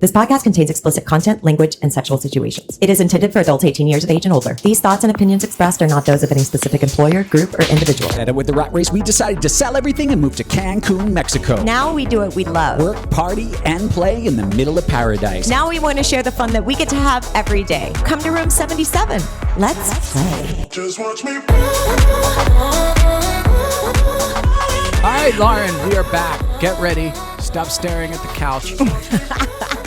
This podcast contains explicit content, language, and sexual situations. It is intended for adults 18 years of age and older. These thoughts and opinions expressed are not those of any specific employer, group, or individual. And with the rat race, we decided to sell everything and move to Cancun, Mexico. Now we do what we love. Work, party, and play in the middle of paradise. Now we want to share the fun that we get to have every day. Come to room 77. Let's play. Just watch me. All right, Lauren, we are back. Get ready. Stop staring at the couch.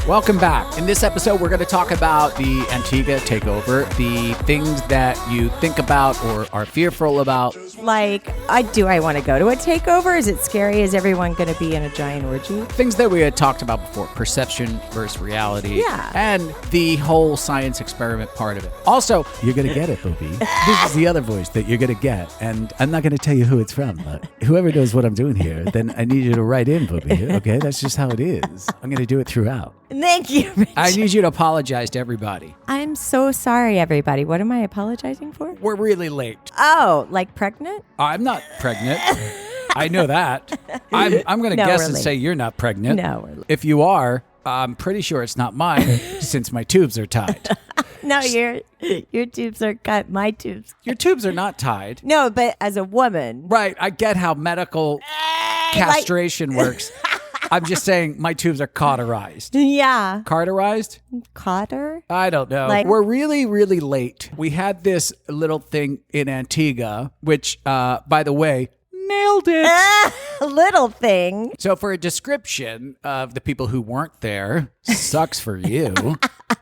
Welcome back. In this episode, we're going to talk about the Antigua takeover, the things that you think about or are fearful about. Like, I want to go to a takeover? Is it scary? Is everyone going to be in a giant orgy? Things that we had talked about before, perception versus reality. Yeah. And the whole science experiment part of it. Also, you're going to get it, Bobby. This is the other voice that you're going to get. And I'm not going to tell you who it's from, but whoever knows what I'm doing here, then I need you to write in, Bobby. Okay? That's just how it is. I'm going to do it throughout. Thank you, Richard. I need you to apologize to everybody. I'm so sorry, everybody. What am I apologizing for? We're really late. Oh, like pregnant? I'm not pregnant. I know that. I'm going to guess and say you're not pregnant. No, we're late. If you are, I'm pretty sure it's not mine since my tubes are tied. No, your tubes are cut. My tubes. Your tubes are not tied. No, but as a woman. Right. I get how medical castration works. I'm just saying my tubes are cauterized. Yeah. Cauterized? Cotter? I don't know. We're really, really late. We had this little thing in Antigua, which, by the way, nailed it. Little thing. So for a description of the people who weren't there, sucks for you.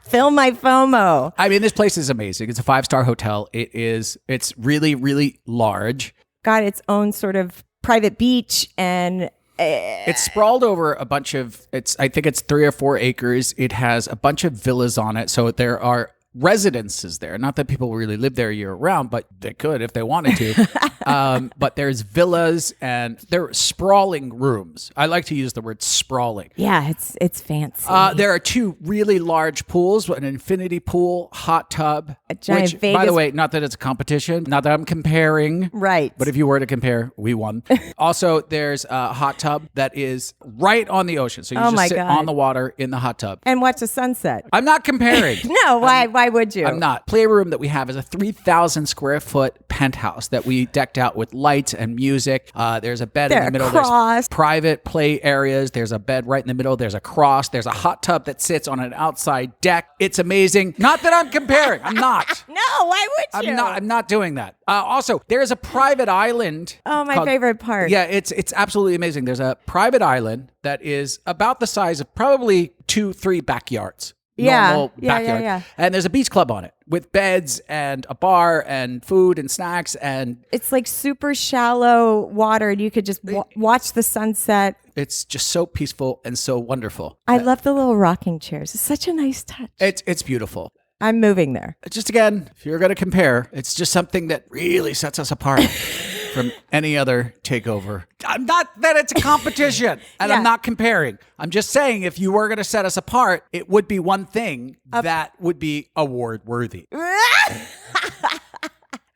Fill my FOMO. I mean, this place is amazing. It's a 5-star hotel. It's really, really large. Got its own sort of private beach and... It's sprawled over a bunch of, I think it's 3 or 4 acres. It has a bunch of villas on it. So there are residences there. Not that people really live there year round, but they could if they wanted to. But there's villas and they're sprawling rooms. I like to use the word sprawling. Yeah, it's fancy. There are 2 really large pools, an infinity pool, hot tub. A giant which, Vegas. by the way, not that it's a competition, not that I'm comparing. Right. But if you were to compare, we won. Also, there's a hot tub that is right on the ocean. So you just sit on the water in the hot tub. And watch the sunset. I'm not comparing. No, why would you? I'm not. Playroom that we have is a 3,000 square foot penthouse that we decked out with lights and music. There's a bed in the middle. There's private play areas. There's a bed right in the middle. There's a cross. There's a hot tub that sits on an outside deck. It's amazing. Not that I'm comparing. I'm not. No, why would you? I'm not doing that. Also, there's a private island. Oh, my favorite part. Yeah, it's absolutely amazing. There's a private island that is about the size of probably 2-3 backyards. Normal backyard. Yeah. And there's a beach club on it with beds and a bar and food and snacks. And it's like super shallow water and you could just watch the sunset. It's just so peaceful and so wonderful. I love the little rocking chairs. It's such a nice touch. It's beautiful. I'm moving there. Just again, if you're going to compare, it's just something that really sets us apart from any other takeover. I'm not that it's a competition and I'm not comparing. I'm just saying if you were going to set us apart, it would be one thing that would be award worthy.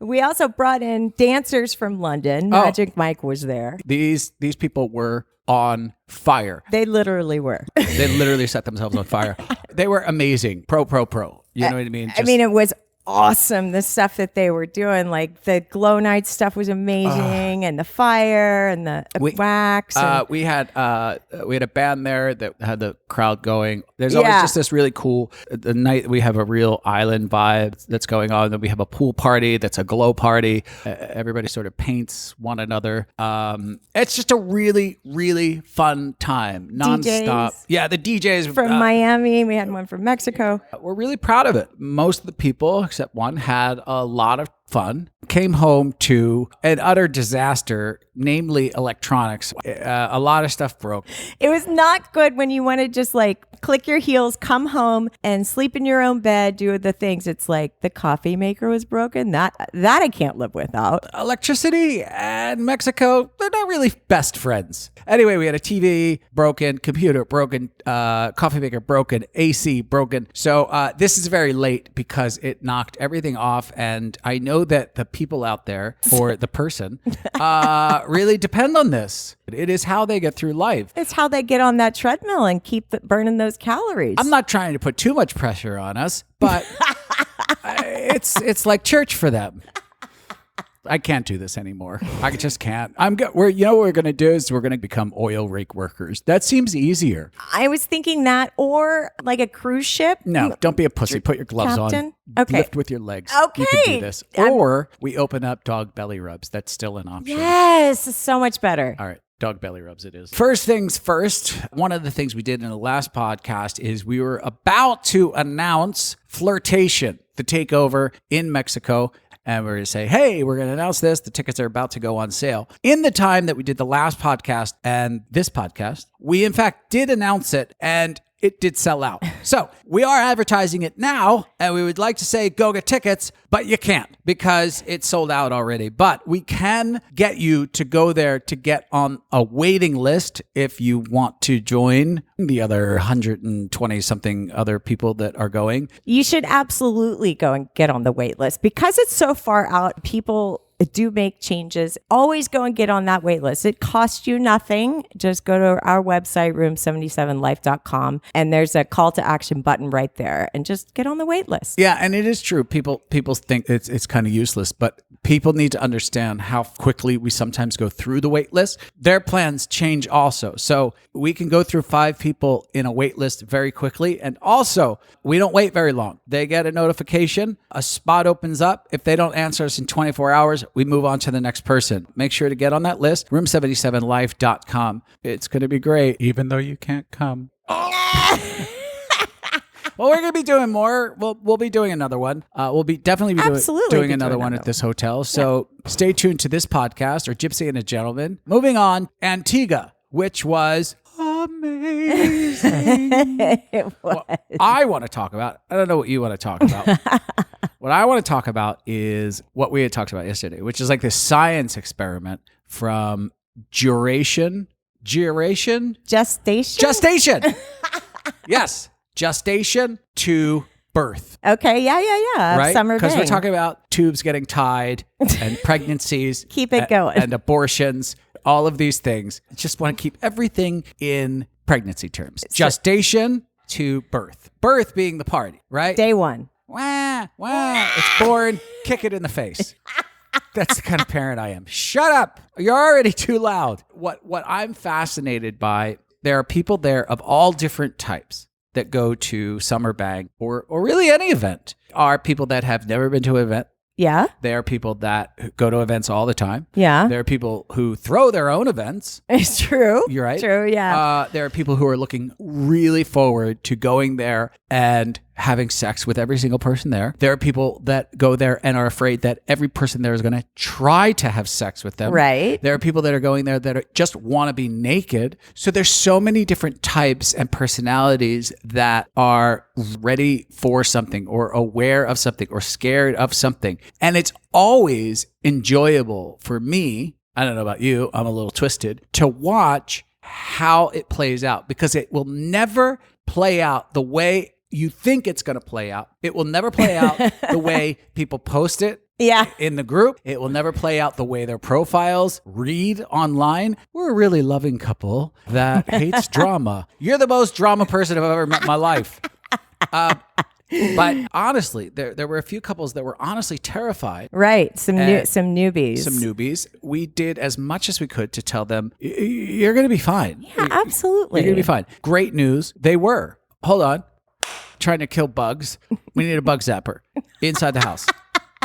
We also brought in dancers from London. Magic Mike was there. These people were on fire. They literally were. They literally set themselves on fire. They were amazing. Pro. You know what I mean? I mean, it was awesome, the stuff that they were doing. Like the glow night stuff was amazing, and the fire and the wax. We had a band there that had the crowd going. There's always just this really cool the night we have a real island vibe that's going on. Then we have a pool party that's a glow party. Everybody sort of paints one another. It's just a really, really fun time, nonstop. DJs. Yeah, the DJs from Miami. We had one from Mexico. We're really proud of it. Most of the people, except one, had a lot of fun. Came home to an utter disaster, namely electronics. A lot of stuff broke. It was not good when you want to just like click your heels, come home and sleep in your own bed, do the things. It's like the coffee maker was broken. That I can't live without. Electricity and Mexico, they're not really best friends. Anyway, we had a TV broken, computer broken, coffee maker broken, AC broken. So this is very late because it knocked everything off. And I know know that the people out there, or the person, really depend on this. It is how they get through life. It's how they get on that treadmill and keep burning those calories. I'm not trying to put too much pressure on us, but it's like church for them. I can't do this anymore. I just can't. What we're going to do is we're going to become oil rig workers. That seems easier. I was thinking that, or like a cruise ship. No, don't be a pussy. Put your gloves Captain? on. Okay. Lift with your legs. Okay. You can do this. Or we open up dog belly rubs. That's still an option. Yes, so much better. All right. Dog belly rubs it is. First things first, one of the things we did in the last podcast is we were about to announce Flirtation, the takeover in Mexico. And we're going to say, hey, we're going to announce this. The tickets are about to go on sale. In the time that we did the last podcast and this podcast, we in fact did announce it, and it did sell out. So we are advertising it now, and we would like to say go get tickets, but you can't because it's sold out already. But we can get you to go there to get on a waiting list if you want to join the other 120 something other people that are going. You should absolutely go and get on the wait list because it's so far out. People do make changes. Always go and get on that wait list. It costs you nothing. Just go to our website, room77life.com, and there's a call to action button right there, and just get on the wait list. Yeah, and it is true. People think it's kind of useless, but people need to understand how quickly we sometimes go through the wait list. Their plans change also. So we can go through 5 people in a wait list very quickly. And also, we don't wait very long. They get a notification, a spot opens up. If they don't answer us in 24 hours, we move on to the next person. Make sure to get on that list, room77life.com. It's going to be great, even though you can't come. Well, we're going to be doing more. We'll be doing another one. We'll be definitely doing another one at this hotel. So stay tuned to this podcast, or Gypsy and a Gentleman. Moving on, Antigua, which was amazing. It was. What I want to talk about, I don't know what you want to talk about. What I want to talk about is what we had talked about yesterday, which is like this science experiment from gestation. Yes. Gestation to birth. Okay. Yeah. Right? Summer Because we're bang. talking about tubes getting tied and pregnancies. Keep it going. And abortions, all of these things. Just want to keep everything in pregnancy terms. Gestation to birth. Birth being the party, right? Day one. Wah, it's born, kick it in the face. That's the kind of parent I am. Shut up. You're already too loud. What I'm fascinated by, there are people there of all different types that go to Summer Bang or really any event. Are people that have never been to an event. Yeah. There are people that go to events all the time. Yeah. There are people who throw their own events. It's true. You're right. True, yeah. There are people who are looking really forward to going there and having sex with every single person there. There are people that go there and are afraid that every person there is going to try to have sex with them. Right. There are people that are going there that just want to be naked. So there's so many different types and personalities that are ready for something or aware of something or scared of something. And it's always enjoyable for me, I don't know about you, I'm a little twisted, to watch how it plays out, because it will never play out the way you think it's going to play out. It will never play out the way people post it in the group. It will never play out the way their profiles read online. We're a really loving couple that hates drama. You're the most drama person I've ever met in my life. But honestly, there were a few couples that were honestly terrified. Right. Some newbies. We did as much as we could to tell them, you're going to be fine. Yeah, absolutely. You're going to be fine. Great news. They were. Hold on. Trying to kill bugs. We need a bug zapper inside the house.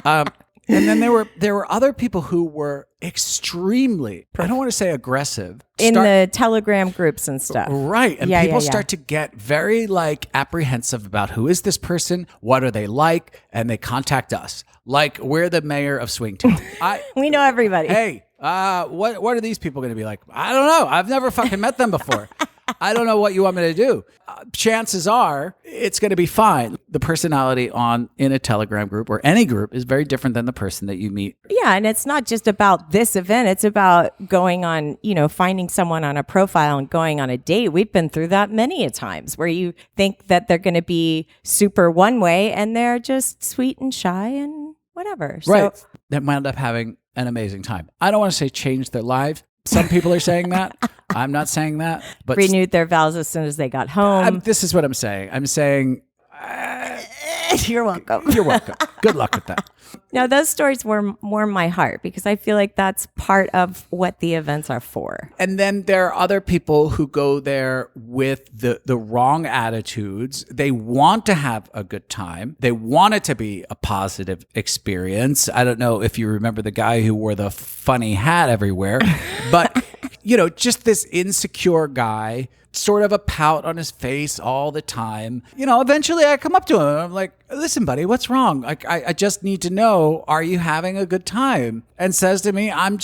And then there were other people who were extremely, I don't want to say aggressive. In the Telegram groups and stuff. Right. And people start to get very apprehensive about who is this person? What are they like? And they contact us. Like we're the mayor of Swingtown. We know everybody. Hey, what are these people going to be like? I don't know. I've never fucking met them before. I don't know what you want me to do. Chances are it's going to be fine. The personality in a Telegram group or any group is very different than the person that you meet. Yeah. And it's not just about this event. It's about going on, finding someone on a profile and going on a date. We've been through that many a times where you think that they're going to be super one way and they're just sweet and shy and whatever. Right. So, That wound up having an amazing time. I don't want to say changed their life. Some people are saying that. I'm not saying that. But renewed their vows as soon as they got home. this is what I'm saying. I'm saying... You're welcome. You're welcome. Good luck with that. Now, those stories warm my heart because I feel like that's part of what the events are for. And then there are other people who go there with the wrong attitudes. They want to have a good time. They want it to be a positive experience. I don't know if you remember the guy who wore the funny hat everywhere, but just this insecure guy, sort of a pout on his face all the time. Eventually I come up to him and I'm like, listen, buddy, what's wrong? Like, I just need to know, are you having a good time? And says to me, I'm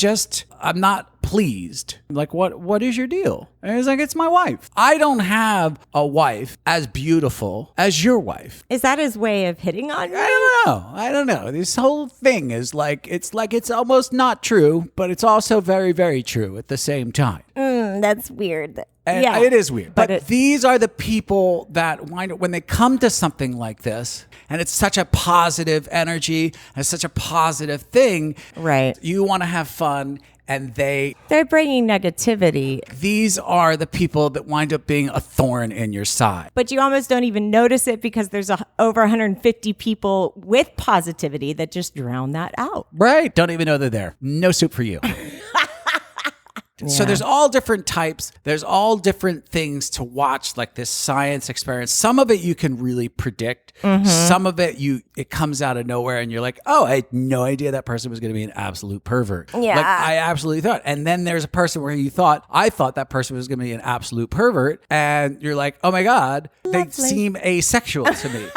not pleased. I'm like, what is your deal? And he's like, it's my wife. I don't have a wife as beautiful as your wife. Is that his way of hitting on you? I don't know. This whole thing is it's almost not true, but it's also very, very true at the same time. That's weird. And yeah, it is weird. But these are the people that wind up, when they come to something like this, and it's such a positive energy, and it's such a positive thing. Right. You want to have fun, and they're bringing negativity. These are the people that wind up being a thorn in your side. But you almost don't even notice it because there's over 150 people with positivity that just drown that out. Right. Don't even know they're there. No soup for you. Yeah. So there's all different types. There's all different things to watch, like this science experience. Some of it you can really predict. Mm-hmm. Some of it it comes out of nowhere and you're like, oh, I had no idea that person was going to be an absolute pervert. Yeah. Like I absolutely thought. And then there's a person where I thought that person was going to be an absolute pervert. And you're like, oh my God, Lovely. They seem asexual to me.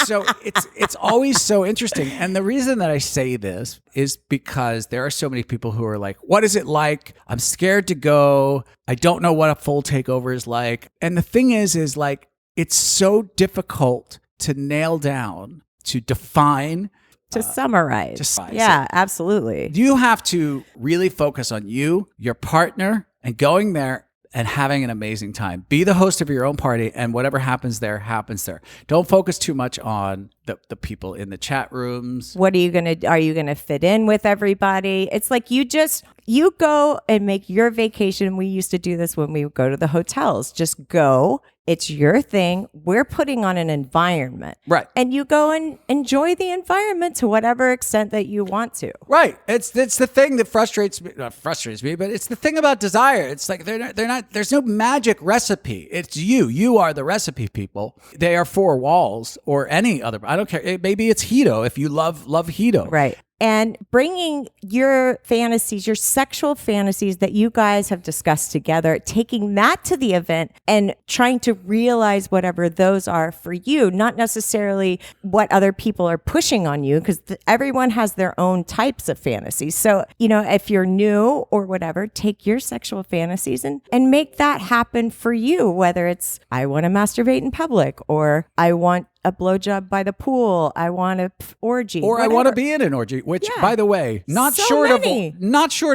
So it's always so interesting. And the reason that I say this is because there are so many people who are like, what is it like? I'm scared to go. I don't know what a full takeover is like. And the thing is like, it's so difficult to nail down, to define, to summarize. Yeah, absolutely. You have to really focus on you, your partner, and going there and having an amazing time. Be the host of your own party, and whatever happens there, happens there. Don't focus too much on the people in the chat rooms. Are you gonna fit in with everybody? It's like you go and make your vacation. We used to do this when we would go to the hotels. Just go. It's your thing. We're putting on an environment. Right. And you go and enjoy the environment to whatever extent that you want to. Right. It's the thing that frustrates me, but it's the thing about desire. It's like they're not, there's no magic recipe. It's you. You are the recipe people. They are four walls or any other. I don't care. Maybe it's Hito if you love Hito. Right. And bringing your fantasies, your sexual fantasies that you guys have discussed together, taking that to the event and trying to realize whatever those are for you, not necessarily what other people are pushing on you, because everyone has their own types of fantasies. So, if you're new or whatever, take your sexual fantasies and make that happen for you, whether it's I want to masturbate in public or I want a blowjob by the pool. I want an orgy. Or whatever. I want to be in an orgy, which, by the way, not short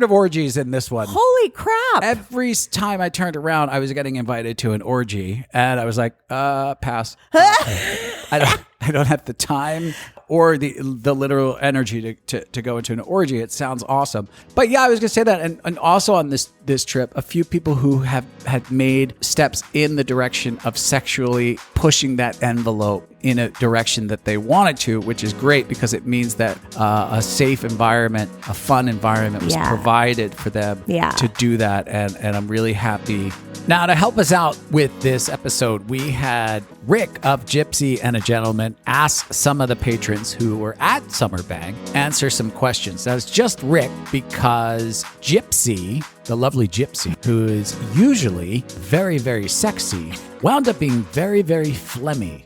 of orgies in this one. Holy crap. Every time I turned around, I was getting invited to an orgy, and I was like, pass. I don't have the time or the literal energy to go into an orgy. It sounds awesome. But yeah, I was going to say that. And also on this trip, a few people who had made steps in the direction of sexually pushing that envelope in a direction that they wanted to, which is great because it means that a safe environment, a fun environment was provided for them to do that. And I'm really happy. Now, to help us out with this episode, we had Rick of Gypsy and a Gentleman ask some of the patrons who were at Summer Bang answer some questions. Now, it's just Rick because Gypsy, the lovely Gypsy, who is usually very, very sexy, wound up being very, very phlegmy.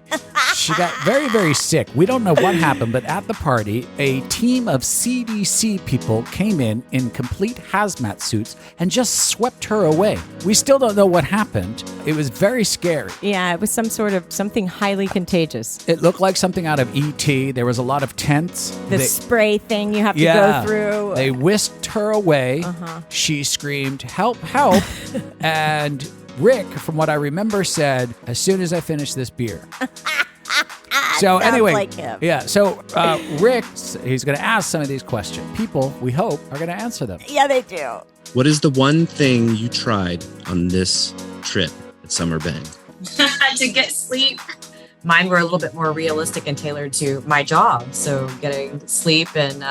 She got very, very sick. We don't know what happened, but at the party, a team of CDC people came in complete hazmat suits and just swept her away. We still don't know what happened. It was very scary. Yeah, it was something highly contagious. It looked like something out of E.T. There was a lot of tents. The spray thing you have to go through. They whisked her away. She screamed, "Help, help." And Rick, from what I remember, said, "As soon as I finish this beer." So anyway, like him. yeah. So Rick, he's going to ask some of these questions. People, we hope, are going to answer them. Yeah, they do. What is the one thing you tried on this trip at Summer Bang? To get sleep. Mine were a little bit more realistic and tailored to my job. So getting sleep and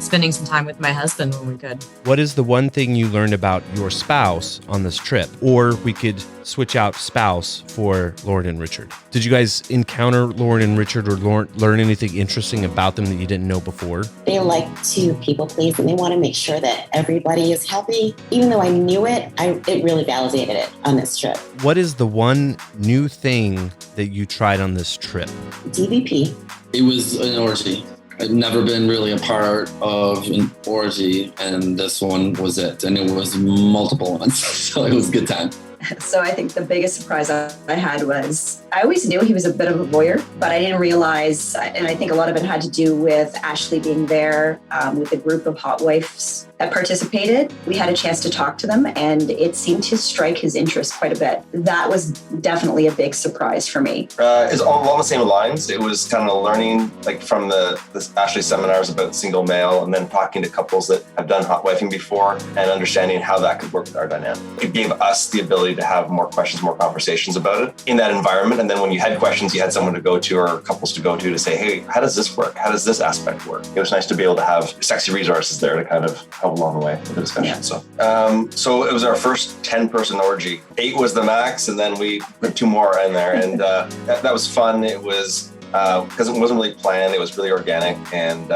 spending some time with my husband when we could. What is the one thing you learned about your spouse on this trip? Or we could switch out spouse for Lauren and Richard. Did you guys encounter Lauren and Richard or learn anything interesting about them that you didn't know before? They like to people please and they want to make sure that everybody is happy. Even though I knew it, it really validated it on this trip. What is the one new thing that you tried on this trip? DVP. It was an orgy. I'd never been really a part of an orgy, and this one was it. And it was multiple ones, so it was a good time. So I think the biggest surprise I had was, I always knew he was a bit of a voyeur, but I didn't realize, and I think a lot of it had to do with Ashley being there with a group of hot wives that participated. We had a chance to talk to them and it seemed to strike his interest quite a bit. That was definitely a big surprise for me. It's all along the same lines. It was kind of learning like from the Ashley seminars about single male and then talking to couples that have done hot wifing before and understanding how that could work with our dynamic. It gave us the ability to have more questions, more conversations about it in that environment. And then when you had questions, you had someone to go to or couples to go to say, hey, how does this work? How does this aspect work? It was nice to be able to have sexy resources there to kind of help along the way with the discussion. Yeah. So it was our first 10-person orgy. 8 was the max, and then we put 2 more in there. And that was fun. It was, because it wasn't really planned, it was really organic, and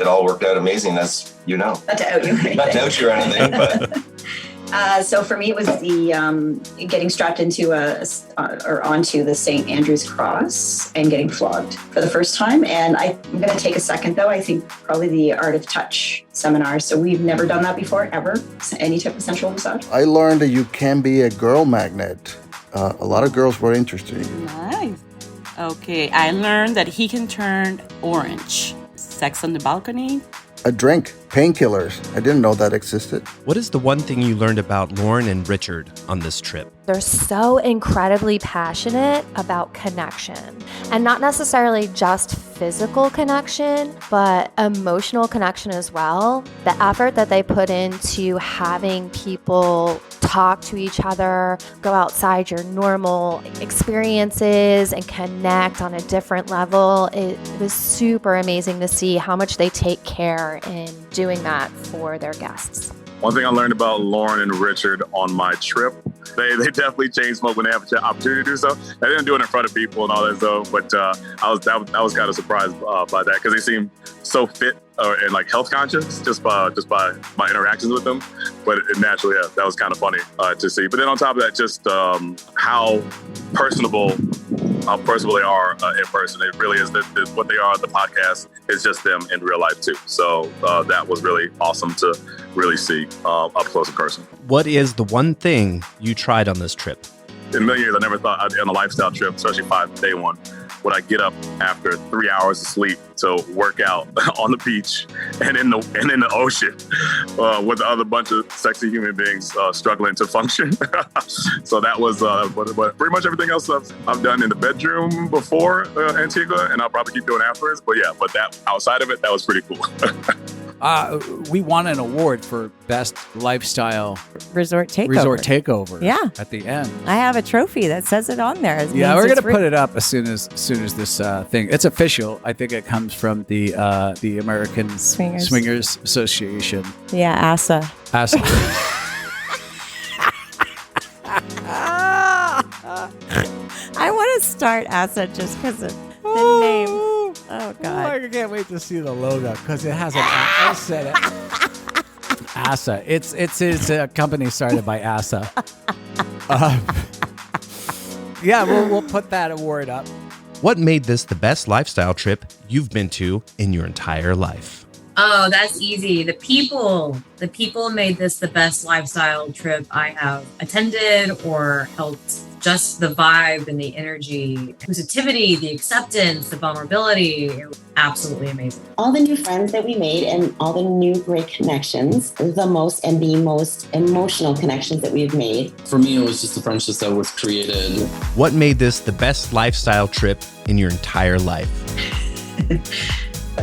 it all worked out amazing, as you know. Not to out you or anything. Not to out you or anything, but... So for me, it was the getting strapped into or onto the St. Andrew's cross and getting flogged for the first time. And I'm going to take a second, though. I think probably the Art of Touch seminar. So we've never done that before, ever, any type of sensual massage. I learned that you can be a girl magnet. A lot of girls were interested in you. Nice. Okay, I learned that he can turn orange. Sex on the balcony. A drink, painkillers. I didn't know that existed. What is the one thing you learned about Lauren and Richard on this trip? They're so incredibly passionate about connection, and not necessarily just physical connection, but emotional connection as well. The effort that they put into having people talk to each other, go outside your normal experiences and connect on a different level. It was super amazing to see how much they take care in doing that for their guests. One thing I learned about Lauren and Richard on my trip, they definitely change smoke when they have an opportunity to do so. They didn't do it in front of people and all that stuff, but I was kind of surprised by that because they seemed so fit and like health conscious just by my interactions with them. But naturally, yeah, that was kind of funny to see. But then on top of that, just how personable they are in person. It really is what they are on the podcast is just them in real life too. So that was really awesome to really see up close and personal. What is the one thing you tried on this trip? In a million years, I never thought I'd be on a lifestyle trip, especially 5-day one. Would I get up after 3 hours of sleep to work out on the beach and in the ocean with other bunch of sexy human beings struggling to function? So that was but pretty much everything else I've done in the bedroom before Antigua, and I'll probably keep doing afterwards. But yeah, but that outside of it, that was pretty cool. We won an award for best lifestyle resort takeover. Yeah, at the end. I have a trophy that says it on there. Yeah, we're gonna put it up as soon as this thing. It's official. I think it comes from the American Swingers Association. Yeah, ASA. I want to start ASA just because of the name. Oh, God. I can't wait to see the logo because it has an I said it. ASA. It's a company started by ASA. Yeah, we'll put that award up. What made this the best lifestyle trip you've been to in your entire life? Oh, that's easy. The people made this the best lifestyle trip I have attended or helped just the vibe and the energy, positivity, the acceptance, the vulnerability, it was absolutely amazing. All the new friends that we made and all the new great connections, the most emotional connections that we've made. For me, it was just the friendships that was created. What made this the best lifestyle trip in your entire life?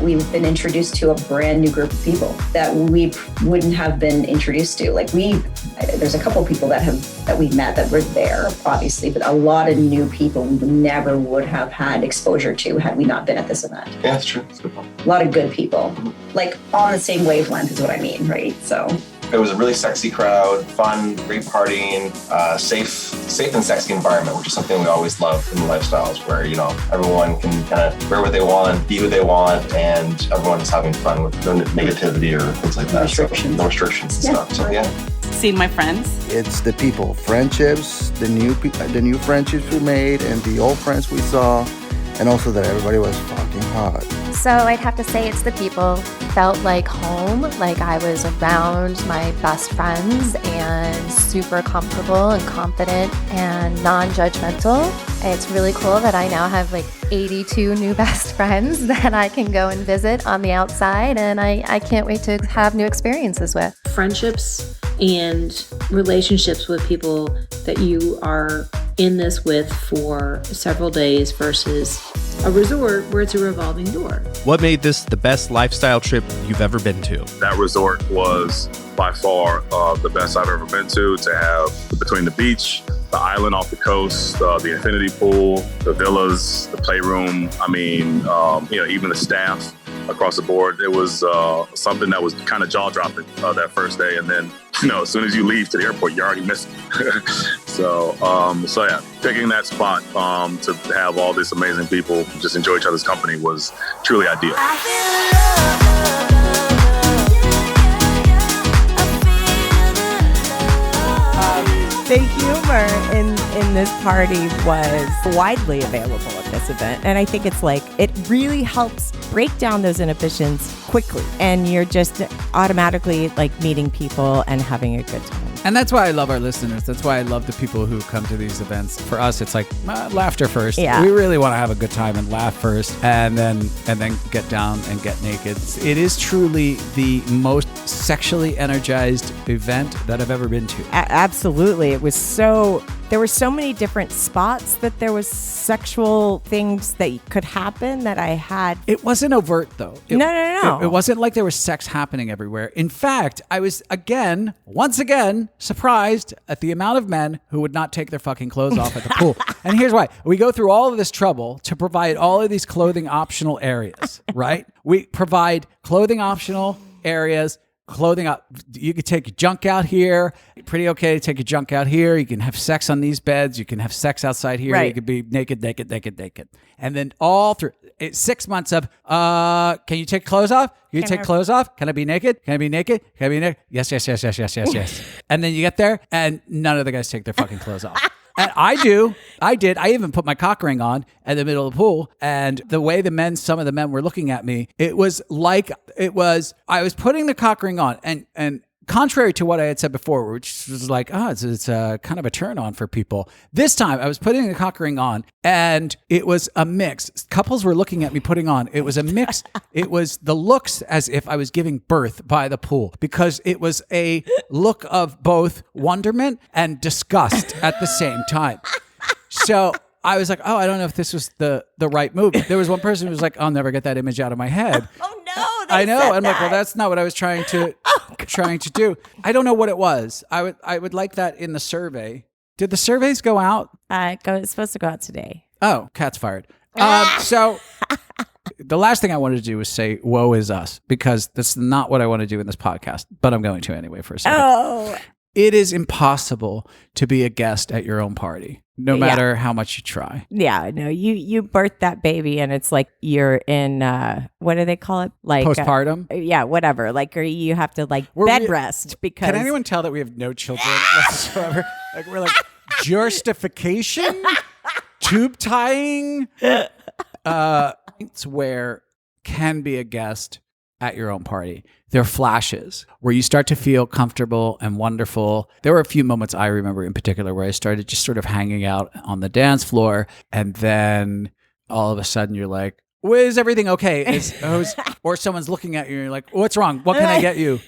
We've been introduced to a brand new group of people that we wouldn't have been introduced to. There's a couple of people that we met that were there, obviously, but a lot of new people we never would have had exposure to had we not been at this event. Yeah, that's true. That's a good point. A lot of good people, like on the same wavelength is what I mean, right? So it was a really sexy crowd, fun, great partying, safe and sexy environment, which is something we always love in lifestyles, where everyone can kind of wear what they want, be who they want, and everyone's having fun with no negativity or things like that. No restrictions and stuff. So yeah. Seeing my friends. It's the people, friendships, the new friendships we made, and the old friends we saw, and also that everybody was fucking hot. So I'd have to say it's the people. Felt like home, like I was around my best friends and super comfortable and confident and non-judgmental. It's really cool that I now have 82 new best friends that I can go and visit on the outside, and I can't wait to have new experiences with. Friendships and relationships with people that you are in this with for several days versus a resort where it's a revolving door. What made this the best lifestyle trip you've ever been to? That resort was by far the best I've ever been to have between the beach, the island off the coast, the infinity pool, the villas, the playroom. I mean, even the staff across the board. It was something that was kind of jaw-dropping that first day. And then, as soon as you leave to the airport, you already miss it. So yeah, picking that spot to have all these amazing people just enjoy each other's company was truly ideal. The humor in this party was widely available at this event. And I think it really helps break down those inhibitions quickly. And you're just automatically meeting people and having a good time. And that's why I love our listeners. That's why I love the people who come to these events. For us, it's laughter first. Yeah. We really want to have a good time and laugh first, and then get down and get naked. It is truly the most sexually energized event that I've ever been to. Absolutely. It was there were so many different spots that there was sexual things that could happen that I had. It wasn't overt, though. No. It wasn't like there was sex happening everywhere. In fact, I was, once again, surprised at the amount of men who would not take their fucking clothes off at the pool. And here's why. We go through all of this trouble to provide all of these clothing optional areas, right? We provide clothing optional areas. Clothing up. You could take your junk out here. Pretty okay to take your junk out here. You can have sex on these beds. You can have sex outside here. Right. You could be naked. And then all through 6 months of, can you take clothes off? Can you take clothes off? Can I be naked? Can I be naked? Can I be naked? Yes. And then you get there and none of the guys take their fucking clothes off. And I did. I even put my cock ring on in the middle of the pool. And the way some of the men were looking at me, I was putting the cock ring on. And contrary to what I had said before, which was it's kind of a turn on for people. This time I was putting the cock ring on and it was a mix. Couples were looking at me putting on. It was a mix. It was the looks as if I was giving birth by the pool, because it was a look of both wonderment and disgust at the same time. So I was like, I don't know if this was the right move. There was one person who was like, I'll never get that image out of my head. Oh no. I know. I'm like, well, that's not what I was trying to do. I don't know what it was. I would like that in the survey. Did the surveys go out? It's supposed to go out today. Oh, cat's fired. So the last thing I wanted to do was say, woe is us, because that's not what I want to do in this podcast, but I'm going to anyway for a second. Oh. It is impossible to be a guest at your own party, no matter how much you try. Yeah, no, you birthed that baby and it's like you're in, what do they call it? Postpartum? Yeah, whatever. Or you have to bed rest because... Can anyone tell that we have no children whatsoever? We're justification? Tube tying? It's where can be a guest at your own party. They're flashes where you start to feel comfortable and wonderful. There were a few moments I remember in particular where I started just sort of hanging out on the dance floor, and then all of a sudden you're like, well, is everything okay? Or someone's looking at you and you're like, what's wrong? What can I get you?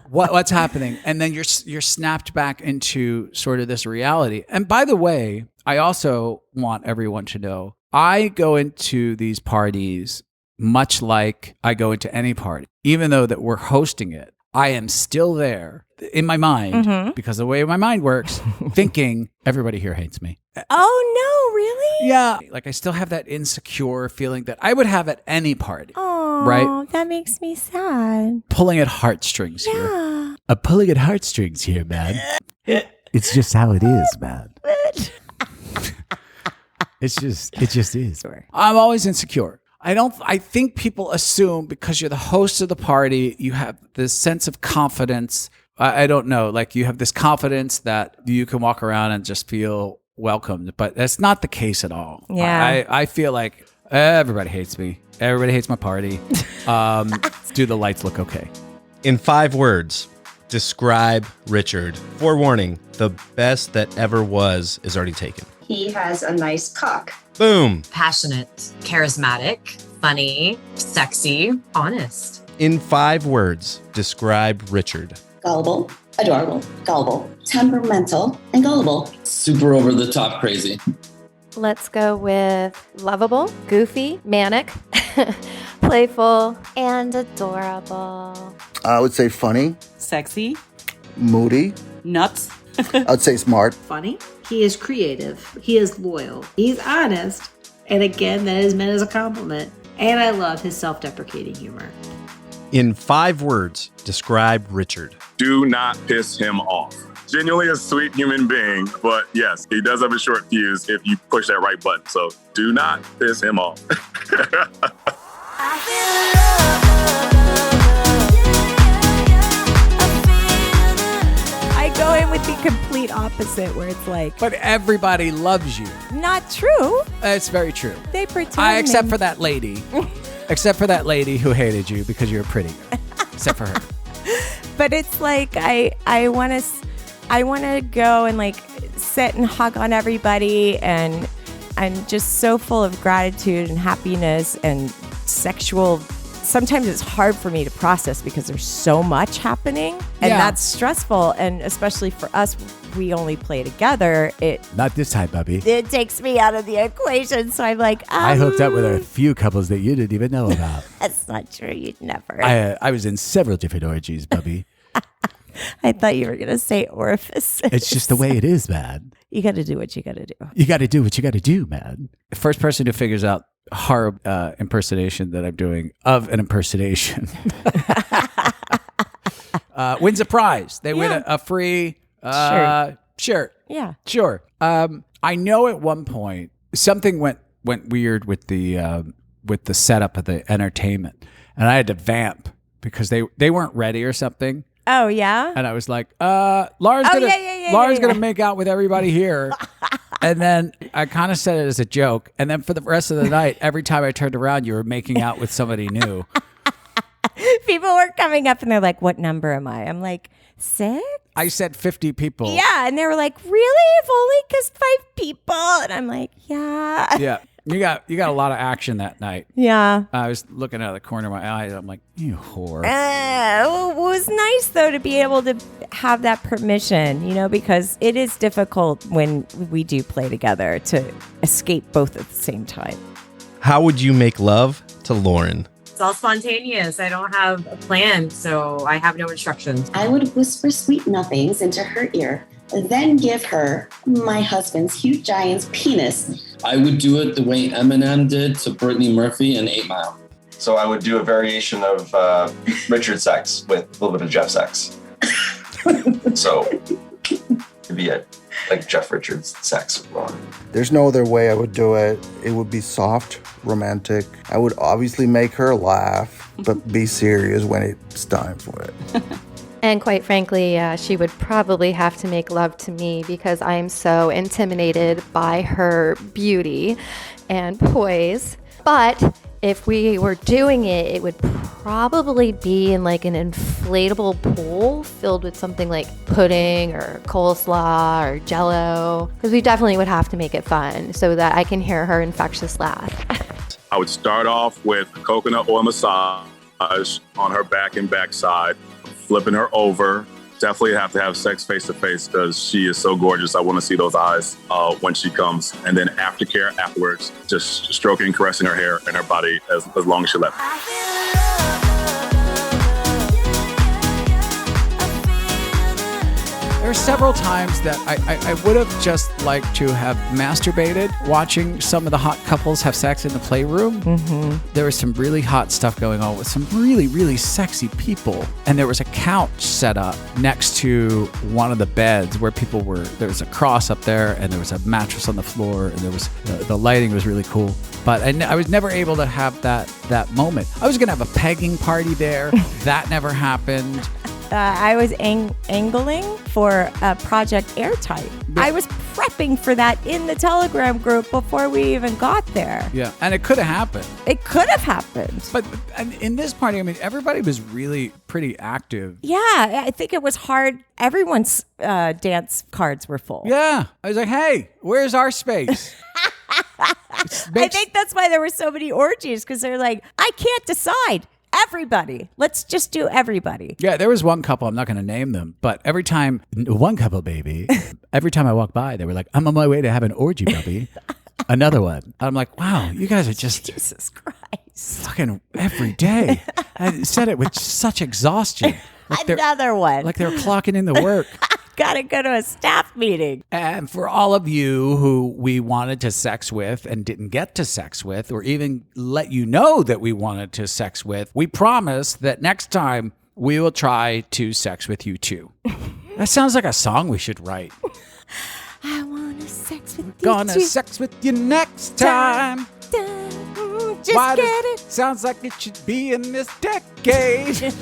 What's happening? And then you're snapped back into sort of this reality. And by the way, I also want everyone to know, I go into these parties much like I go into any party. Even though that we're hosting it, I am still there in my mind, because the way my mind works, thinking everybody here hates me. Oh, no, really? Yeah. Like I still have that insecure feeling that I would have at any party. Oh, right? That makes me sad. Pulling at heartstrings here. I'm pulling at heartstrings here, man. It's just how it is, man. It just is. I'm always insecure. I think people assume because you're the host of the party, you have this sense of confidence. I don't know, like you have this confidence that you can walk around and just feel welcomed, but that's not the case at all. Yeah. I feel like everybody hates me. Everybody hates my party. Do the lights look okay? In 5 words, describe Richard. Forewarning, the best that ever was is already taken. He has a nice cock. Boom. Passionate, charismatic, funny, sexy, honest. In 5 words, describe Richard. Gullible, adorable, gullible, temperamental, and gullible. Super over the top crazy. Let's go with lovable, goofy, manic, playful, and adorable. I would say funny, Sexy, moody. nuts, I'd say smart. Funny. He is creative. He is loyal. He's honest. And again, that is meant as a compliment. And I love his self-deprecating humor. In 5 words, describe Richard. Do not piss him off. Genuinely a sweet human being, but yes, he does have a short fuse if you push that right button. So do not piss him off. I go in with the complete opposite where it's like, But everybody loves you. not true. It's very true. They pretend. Except for that lady. Except for that lady who hated you because you were pretty. Except for her. But it's like I want to go and like sit and hug on everybody, and I'm just so full of gratitude and happiness and sexual. Sometimes it's hard for me to process because there's so much happening, and that's stressful. And especially for us, we only play together. Not this time, Bubby. It takes me out of the equation. So I'm like, I hooked up with a few couples that you didn't even know about. That's not true. You'd never. I was in several different orgies, Bubby. I thought you were going to say orifices. It's just the way it is, man. You got to do what you got to do. You got to do what you got to do, man. The first person who figures out horrible impersonation that I'm doing of an impersonation wins a prize. They win a free shirt. Yeah. Sure. I know at one point something went weird with the setup of the entertainment, and I had to vamp because they weren't ready or something. Oh yeah. And I was like, Laura's gonna make out with everybody here. And then I kind of said it as a joke. And then for the rest of the night, every time I turned around, you were making out with somebody new. People were coming up and they're like, what number am I? I'm like, 6? I said 50 people. Yeah. And they were like, really? I've only kissed 5 people. And I'm like, yeah. Yeah. You got a lot of action that night. Yeah. I was looking out of the corner of my eye. I'm like, you whore. It was nice, though, to be able to have that permission, because it is difficult when we do play together to escape both at the same time. How would you make love to Lauren? It's all spontaneous. I don't have a plan, so I have no instructions. I would whisper sweet nothings into her ear, then give her my husband's huge giant's penis. I would do it the way Eminem did to Brittany Murphy in 8 Mile. So I would do a variation of Richard sex with a little bit of Jeff sex. So it'd be like Jeff Richards sex with Lauren. There's no other way I would do it. It would be soft, romantic. I would obviously make her laugh, but be serious when it's time for it. And quite frankly, she would probably have to make love to me because I am so intimidated by her beauty and poise. But if we were doing it, it would probably be in like an inflatable pool filled with something like pudding or coleslaw or jello, because we definitely would have to make it fun so that I can hear her infectious laugh. I would start off with coconut oil massage on her back and backside, flipping her over. Definitely have to have sex face to face because she is so gorgeous. I want to see those eyes when she comes. And then aftercare afterwards, just stroking, caressing her hair and her body as long as she lets. There are several times that I would have just liked to have masturbated watching some of the hot couples have sex in the playroom. Mm-hmm. There was some really hot stuff going on with some really, really sexy people. And there was a couch set up next to one of the beds where there was a cross up there and there was a mattress on the floor and there was, the lighting was really cool. But I was never able to have that moment. I was going to have a pegging party there. That never happened. I was angling for Project Airtight. I was prepping for that in the Telegram group before we even got there. Yeah, and it could have happened. It could have happened. But in this party, I mean, everybody was really pretty active. Yeah, I think it was hard. Everyone's dance cards were full. Yeah, I was like, hey, where's our space? I think that's why there were so many orgies, because they're like, I can't decide. Everybody. Let's just do everybody. Yeah, there was one couple, I'm not going to name them, but every time I walk by, they were like, I'm on my way to have an orgy, Bubby. Another one. I'm like, wow, you guys are just Jesus Christ. fucking every day. I said it with such exhaustion. Like Another one. Like they were clocking in the work. Gotta go to a staff meeting. And for all of you who we wanted to sex with and didn't get to sex with, or even let you know that we wanted to sex with, we promise that next time we will try to sex with you too. That sounds like a song we should write. I wanna sex with you Gonna too. sex with you next time. Just Why get does- it. Sounds like it should be in this decade.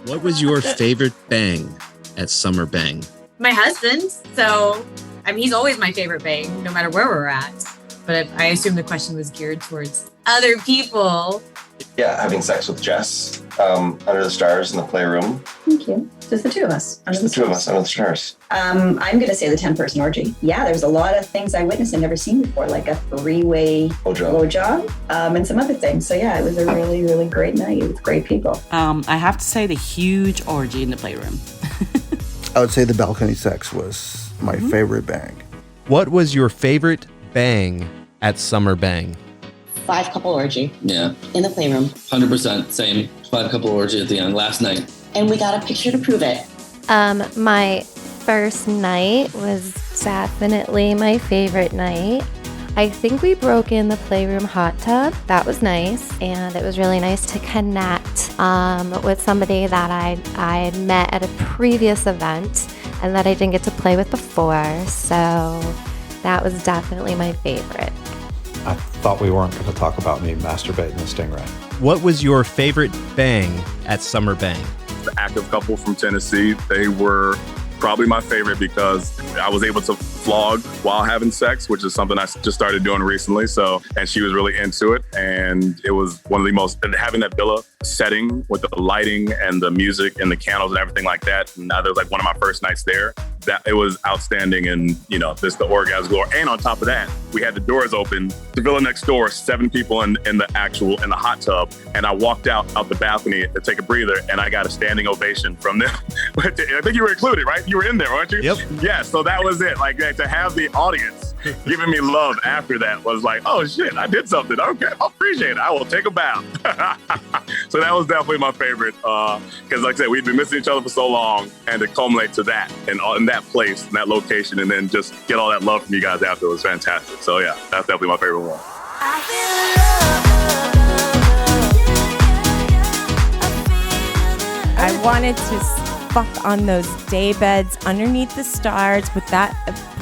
What was your favorite bang at Summer Bang? My husband. So, I mean, he's always my favorite bang, no matter where we're at. But I assume the question was geared towards other people. Yeah, having sex with Jess under the stars in the playroom. Thank you. Just the two of us. Just the two of us under the stars. I'm going to say the 10-person orgy. Yeah, there's a lot of things I witnessed and never seen before, like a 3-way blowjob and some other things. So yeah, it was a really, really great night with great people. I have to say the huge orgy in the playroom. I would say the balcony sex was my favorite bang. What was your favorite bang at Summer Bang? 5-couple orgy. Yeah. In the playroom. 100%. Same. 5-couple orgy at the end last night. And we got a picture to prove it. My first night was definitely my favorite night. I think we broke in the playroom hot tub. That was nice. And it was really nice to connect with somebody that I had met at a previous event and that I didn't get to play with before. So that was definitely my favorite. I thought we weren't going to talk about me masturbating the Stingray. What was your favorite bang at Summer Bang? The active couple from Tennessee, they were probably my favorite because I was able to vlog while having sex, which is something I just started doing recently. So, and she was really into it. And it was one of the most, and having that villa setting with the lighting and the music and the candles and everything like that. And that was like one of my first nights there. That it was outstanding, and the orgasm galore. And on top of that, we had the doors open. The villa next door, 7 people in the hot tub, and I walked out the balcony to take a breather, and I got a standing ovation from them. I think you were included, right? You were in there, weren't you? Yep. Yeah. So that was it. Like to have the audience giving me love after that was like, oh shit, I did something. Okay, I appreciate it. I will take a bow. So that was definitely my favorite because, like I said, we'd been missing each other for so long, and to culminate to that and in that place, in that location, and then just get all that love from you guys after was fantastic. So yeah, that's definitely my favorite one. I wanted to fuck on those day beds underneath the stars with that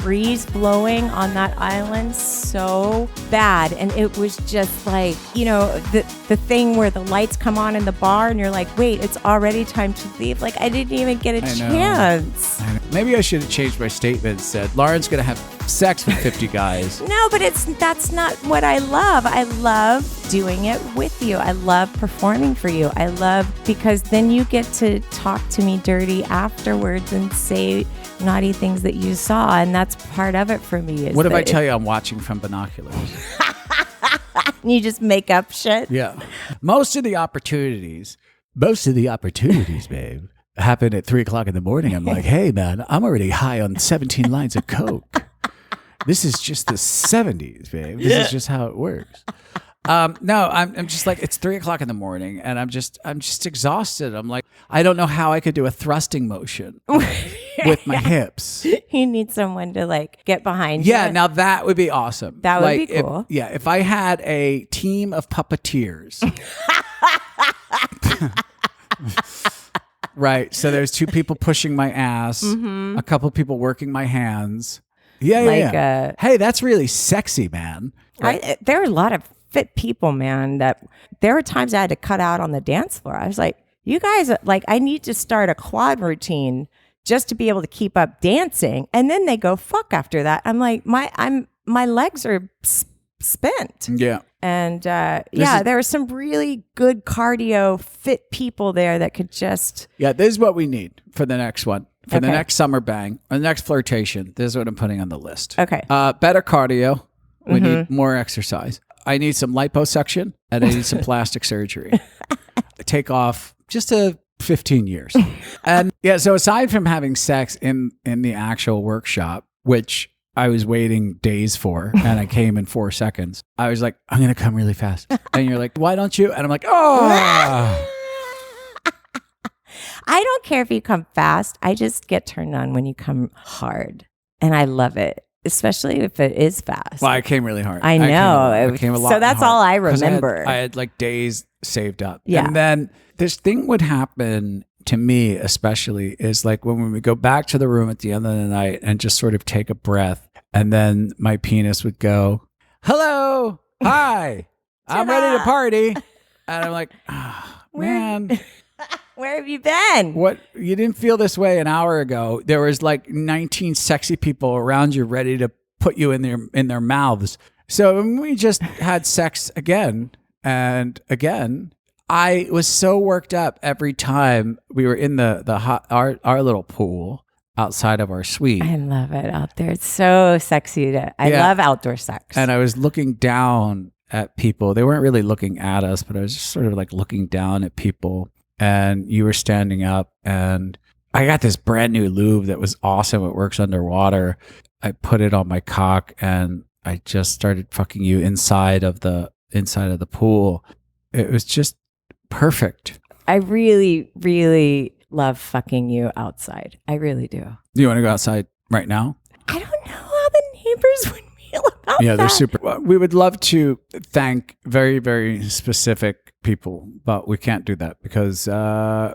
breeze blowing on that island so bad. And it was just like, the thing where the lights come on in the bar and you're like, wait, it's already time to leave. Like, I didn't even get a chance. Maybe I should have changed my statement and said, Lauren's going to have sex with 50 guys. No, but that's not what I love. I love doing it with you. I love performing for you. I love because then you get to talk to me dirty afterwards and say naughty things that you saw, and that's part of it for me. What if I tell you I'm watching from binoculars? You just make up shit? Yeah. Most of the opportunities, babe, happen at 3:00 in the morning. I'm like, hey, man, I'm already high on 17 lines of Coke. This is just the 70s, babe. This is just how it works. No, I'm just like, it's 3:00 in the morning and I'm just exhausted. I'm like, I don't know how I could do a thrusting motion with my hips. You need someone to like get behind you. Yeah, now that would be awesome. That would be cool. If I had a team of puppeteers. Right. So there's 2 people pushing my ass, a couple people working my hands. Yeah. Hey, that's really sexy, man. Right? There are a lot of fit people, man, that there were times I had to cut out on the dance floor. I was like, you guys, like, I need to start a quad routine just to be able to keep up dancing. And then they go, fuck after that. I'm like, my legs are spent. Yeah. And there are some really good cardio fit people there that could just. Yeah, this is what we need for the next one. For the next summer bang, or the next flirtation, this is what I'm putting on the list. Okay. Better cardio. We need more exercise. I need some liposuction and I need some plastic surgery. Take off just 15 years. And yeah, so aside from having sex in the actual workshop, which I was waiting days for, and I came in 4 seconds, I was like, I'm going to come really fast. And you're like, why don't you? And I'm like, oh. I don't care if you come fast. I just get turned on when you come hard. And I love it, especially if it is fast. Well, I came really hard. I know. I came a lot so that's hard all I remember. I had like days saved up. Yeah. And then this thing would happen to me, especially, is like when we go back to the room at the end of the night and just sort of take a breath. And then my penis would go, hello, hi, I'm ready to party. And I'm like, oh, man. Where have you been? What? You didn't feel this way an hour ago. There was like 19 sexy people around you ready to put you in their mouths. So we just had sex again and again. I was so worked up every time we were in the hot, our little pool outside of our suite. I love it out there. It's so sexy. I love outdoor sex. And I was looking down at people. They weren't really looking at us, but I was just sort of like looking down at people. And you were standing up, and I got this brand new lube that was awesome. It works underwater. I put it on my cock, and I just started fucking you inside of the pool. It was just perfect. I really, really love fucking you outside. I really do. You want to go outside right now? I don't know how the neighbors would feel about that. Yeah, they're super. We would love to thank very, very specific people, but we can't do that because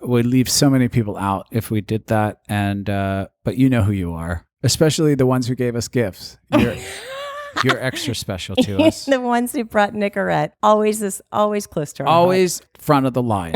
we'd leave so many people out if we did that. And but you know who you are, especially the ones who gave us gifts. You're extra special to us. The ones who brought Nicorette, always close to our always heart. Front of the line.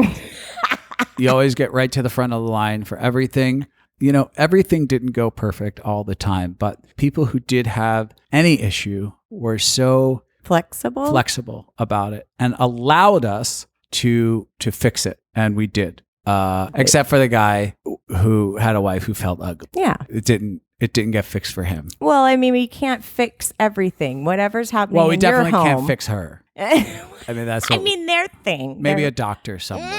You always get right to the front of the line for everything. You know, everything didn't go perfect all the time, but people who did have any issue were so flexible about it and allowed us to fix it. And we did, except for the guy who had a wife who felt ugly. Yeah. It didn't get fixed for him. Well, I mean, we can't fix everything. Whatever's happening in your home. Well, we definitely can't fix her. I mean, that's what their thing. Maybe a doctor somewhere.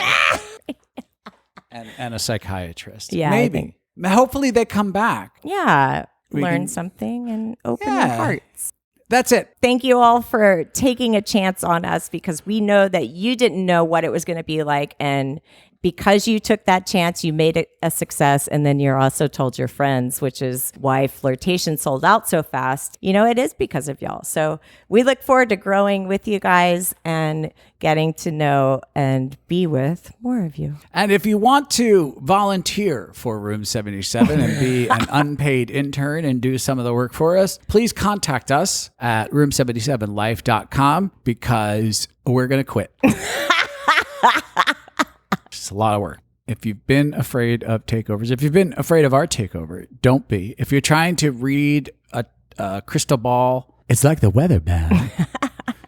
and a psychiatrist. Yeah. Maybe. Hopefully they come back. Yeah. Learn something and open their hearts. That's it. Thank you all for taking a chance on us because we know that you didn't know what it was going to be like. And because you took that chance, you made it a success, and then you're also told your friends, which is why Flirtation sold out so fast. It is because of y'all. So we look forward to growing with you guys and getting to know and be with more of you. And if you want to volunteer for Room 77 and be an unpaid intern and do some of the work for us, please contact us at room77life.com because we're going to quit. It's a lot of work. If you've been afraid of takeovers, if you've been afraid of our takeover, don't be. If you're trying to read a crystal ball, it's like the weather, man.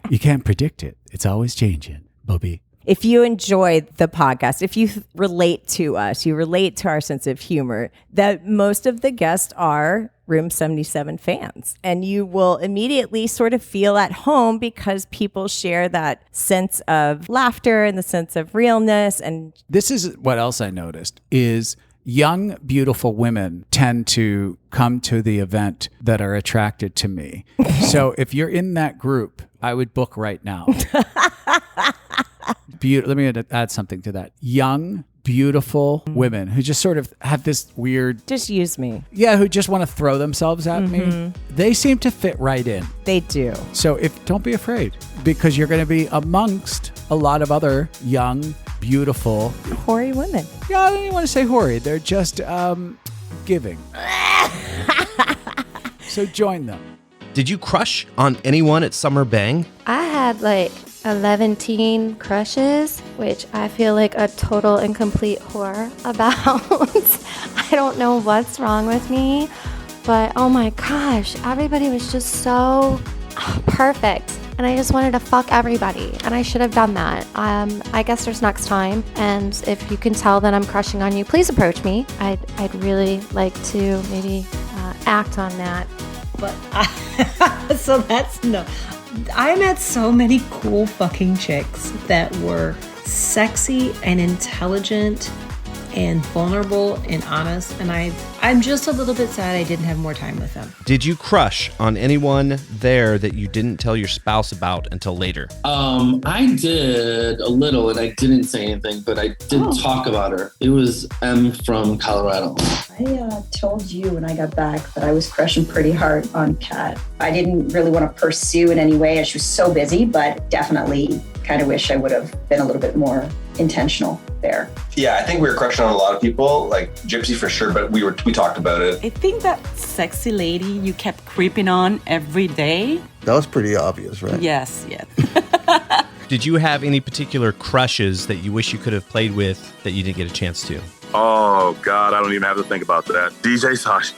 You can't predict it. It's always changing, Bobby. If you enjoy the podcast, if you relate to us, you relate to our sense of humor, that most of the guests are Room 77 fans. And you will immediately sort of feel at home because people share that sense of laughter and the sense of realness. And this is what else I noticed is young, beautiful women tend to come to the event that are attracted to me. So if you're in that group, I would book right now. Let me add something to that. Young, beautiful women who just sort of have this weird... Just use me. Yeah, who just want to throw themselves at me. They seem to fit right in. They do. So don't be afraid because you're going to be amongst a lot of other young, beautiful... hoary women. Yeah, I don't even want to say hoary. They're just giving. So join them. Did you crush on anyone at Summer Bang? I had 11 teen crushes, which I feel like a total and complete whore about. I don't know what's wrong with me, but oh my gosh, everybody was just so perfect. And I just wanted to fuck everybody, and I should have done that. I guess there's next time, and if you can tell that I'm crushing on you, please approach me. I'd really like to maybe act on that. But so that's no. I met so many cool fucking chicks that were sexy and intelligent and vulnerable and honest, and I'm just a little bit sad I didn't have more time with them. Did you crush on anyone there that you didn't tell your spouse about until later? I did a little, and I didn't say anything, but I did talk about her. It was M from Colorado. I told you when I got back that I was crushing pretty hard on Kat. I didn't really want to pursue in any way as she was so busy, but definitely kind of wish I would have been a little bit more intentional there. Yeah, I think we were crushing on a lot of people, like Gypsy for sure, but we talked about it. I think that sexy lady you kept creeping on every day. That was pretty obvious, right? Yes. Did you have any particular crushes that you wish you could have played with that you didn't get a chance to? Oh, God, I don't even have to think about that. DJ Sashi.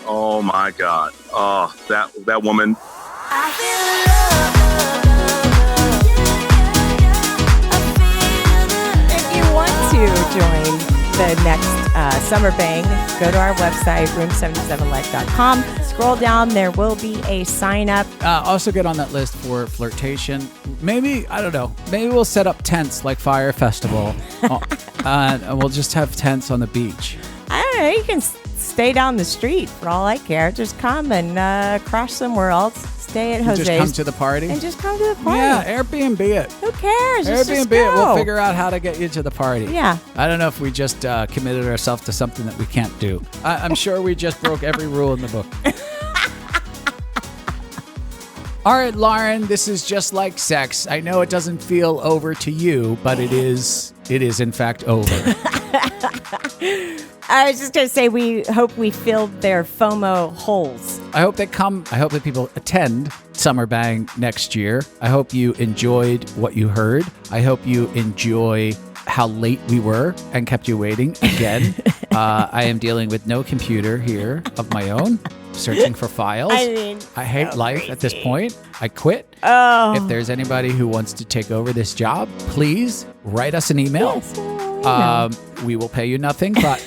Oh, my God. Oh, that woman. If you want to join the next Summer Bang, go to our website, room77life.com. Scroll down. There will be a sign up. Also get on that list for Flirtation. Maybe, I don't know, maybe we'll set up tents like Fire Festival. And we'll just have tents on the beach. I don't know. You can stay down the street for all I care. Just come and crash somewhere else. Stay at Jose's. Just come to the party? And just come to the party. Yeah, Airbnb it. Who cares? Airbnb it. We'll figure out how to get you to the party. Yeah. I don't know if we just committed ourselves to something that we can't do. I'm sure we just broke every rule in the book. All right, Lauren, this is just like sex. I know it doesn't feel over to you, but it is in fact over. I was just going to say, we hope we filled their FOMO holes. I hope they come. I hope that people attend Summer Bang next year. I hope you enjoyed what you heard. I hope you enjoy how late we were and kept you waiting again. I am dealing with no computer here of my own, searching for files. I hate life at this point. I quit. Oh. If there's anybody who wants to take over this job, please write us an email. Yes, we will pay you nothing, but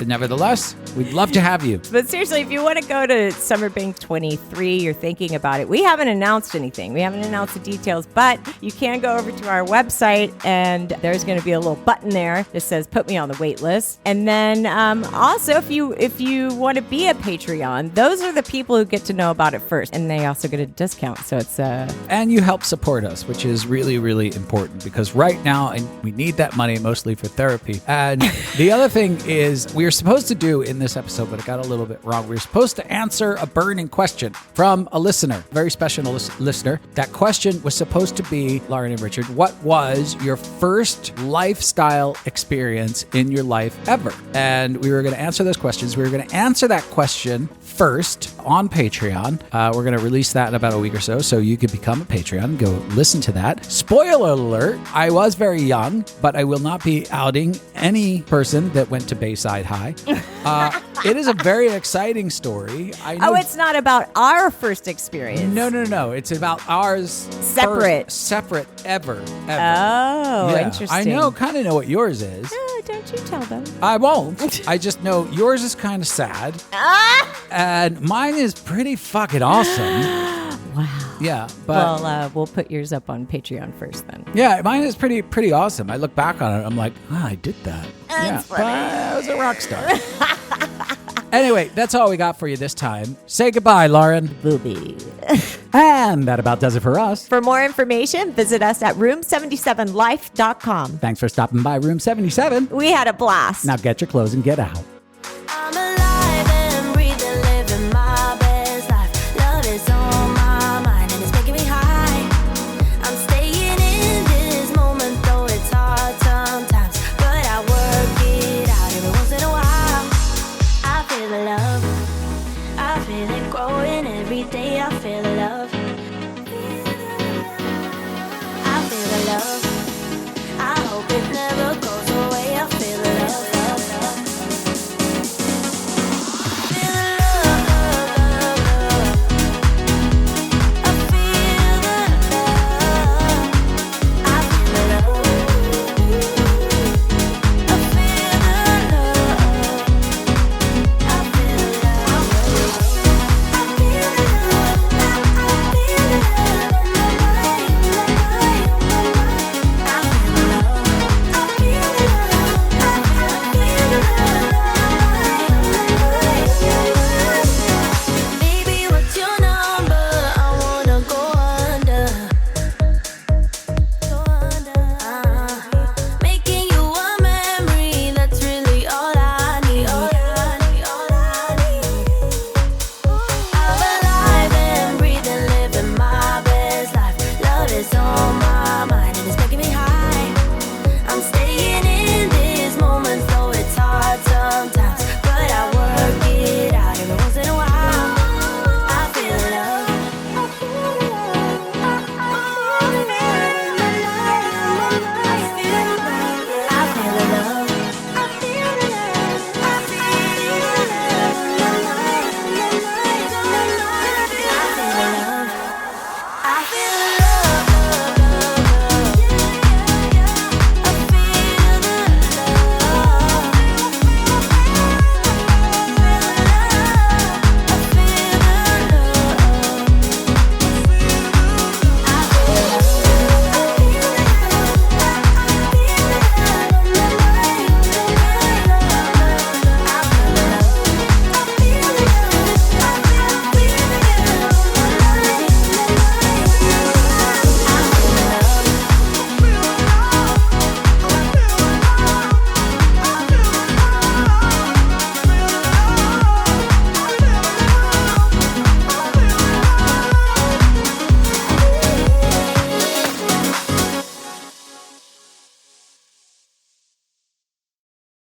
nevertheless, We'd love to have you. But seriously, if you want to go to Summer Bank 23, you're thinking about it. We haven't announced anything. We haven't announced the details, but you can go over to our website and there's going to be a little button there that says put me on the wait list. And then also if you want to be a Patreon, those are the people who get to know about it first. And they also get a discount. So it's and you help support us, which is really, really important because right now we need that money mostly for therapy. And the other thing is we were supposed to do in this episode, but it got a little bit wrong. We were supposed to answer a burning question from a listener, very special listener. That question was supposed to be, Lauren and Richard, what was your first lifestyle experience in your life ever? And we were going to answer those questions. We were going to answer that question first on Patreon. We're going to release that in about a week or so you could become a Patreon. Go listen to that. Spoiler alert, I was very young, but I will not be outing any person that went to Bayside High. It is a very exciting story. I know it's not about our first experience. No. It's about ours separate ever. Oh, yeah. interesting. I kind of know what yours is. Don't you tell them. I won't. I just know yours is kind of sad. And mine is pretty fucking awesome. Wow. Yeah, but we'll put yours up on Patreon first then. Yeah, mine is pretty awesome. I look back on it, I'm like, I did that. That's funny. But I was a rock star. Anyway, that's all we got for you this time. Say goodbye, Lauren. Booby. And that about does it for us. For more information, visit us at room77life.com. Thanks for stopping by Room 77. We had a blast. Now get your clothes and get out.